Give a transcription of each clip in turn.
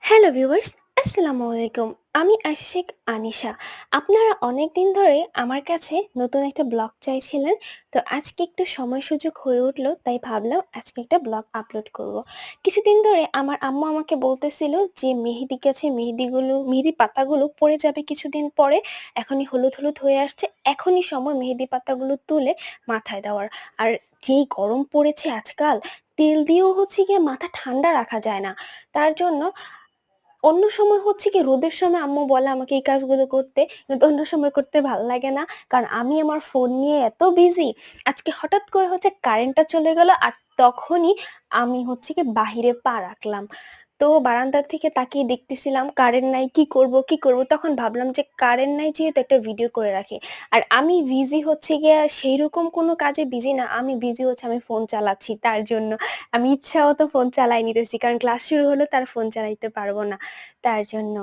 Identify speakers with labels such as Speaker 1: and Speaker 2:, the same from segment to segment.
Speaker 1: Hello viewers, আসসালামু আলাইকুম। আমি আশিক আনিশা। আপনারা অনেকদিন ধরে আমার কাছে নতুন একটা ব্লগ চাইছিলেন। তো আজকে একটু সময় সুযোগ হয়ে উঠলো, তাই ভাবলাম আজকে একটা ব্লগ আপলোড করব। কিছুদিন ধরে আমার আম্মু আমাকে বলতেছিল যে মেহেদি গাছে মেহেদি পাতাগুলো পড়ে যাবে কিছুদিন পরে। এখনই হলুদ, হলুদ হয়ে আসছে। এখনই সময় মেহেদি পাতাগুলো তুলে মাথায় দেওয়ার। আর যেই গরম পড়েছে আজকাল, তেল দিয়েও হচ্ছে গিয়ে মাথা ঠান্ডা রাখা যায় না। তার জন্য অন্য সময় হচ্ছে কি রোদের সময় আম্মু বলে আমাকে এই কাজগুলো করতে, কিন্তু অন্য সময় করতে ভাল লাগে না। কারণ আমি আমার ফোন নিয়ে এত বিজি। আজকে হঠাৎ করে হচ্ছে কারেন্টটা চলে গেল আর তখনই আমি হচ্ছে কি বাহিরে পা রাখলাম। তো বারান্দা থেকে তাকিয়ে দেখতেছিলাম কারেন্ট নাই, কি করব কি করব? তখন ভাবলাম যে কারেন্ট নাই যেহেতু একটা ভিডিও করে রাখি। আর আমি বিজি হচ্ছে গিয়া সেইরকম কোনো কাজে বিজি না। আমি বিজি হচ্ছে আমি ফোন চালাচ্ছি তার জন্য। আমি ইচ্ছামতো ফোন চালাই নিতেছি। কারণ ক্লাস শুরু হলে তো আর ফোন চালাইতে পারব না। তার জন্য।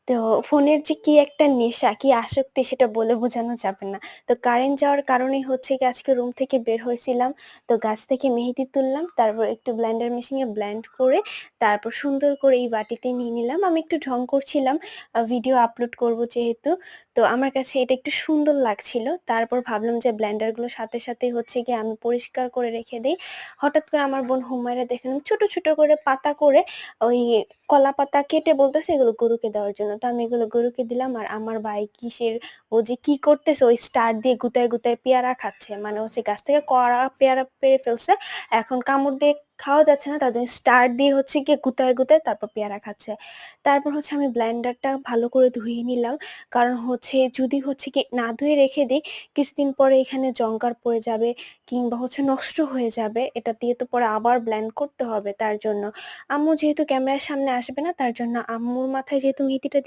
Speaker 1: তো ফোনের যে কি একটা নেশা, কি আসক্তি সেটা বলে বোঝানো যাবে না। তো কারেন্ট যাওয়ার কারণেই হচ্ছে গিয়ে আজকে রুম থেকে বের হয়েছিলাম। তো গাছ থেকে মেহেদি তুললাম। তারপর একটু ব্লেন্ডার মেশিনে ব্লেন্ড করে তারপর সুন্দর করে এই বাটিতে নিয়ে নিলাম। আমি একটু ঢং করছিলাম। ভিডিও আপলোড করব যেহেতু। তো আমার কাছে এটা একটু সুন্দর লাগছিল। তারপর ভাবলাম যে ব্লেন্ডারগুলোর সাথে, সাথেই হচ্ছে গিয়ে আমি পরিষ্কার করে রেখে দেই। হঠাৎ করে আমার বোন হুমায়রা দেখলাম ছোট, ছোট করে পাতা করে ওই কলা পাতা কেটে বলতেছে এগুলো গরুকে দেওয়ার জন্য। তো আমি এগুলো গরুকে দিলাম। আর আমার ভাই ও যে কি করতেছে ওই স্টার দিয়ে গুতায়, গুতায় পেয়ারা খাচ্ছে। মানে হচ্ছে গাছ থেকে কড়া পেয়ারা পেড়ে ফেলছে। এখন কামড় দিয়ে খাওয়া যাচ্ছে না। তার জন্য স্টার দিয়ে হচ্ছে গিয়ে গুতায়, গুতায় তারপর পেয়ারা খাচ্ছে। তারপর হচ্ছে আমি ব্লেন্ডারটা ভালো করে ধুয়ে নিলাম। কারণ হচ্ছে যদি হচ্ছে কি না ধুয়ে রেখে দেই, কিছুদিন পরে এখানে জংকার পড়ে যাবে কিংবা হচ্ছে নষ্ট হয়ে যাবে। এটা দিয়ে তো পরে আবার ব্লেন্ড করতে হবে তার জন্য। আম্মু যেহেতু ক্যামেরার সামনে আসবে না, তার জন্য আম্মুর মাথায় যেহেতু মেহেদিটা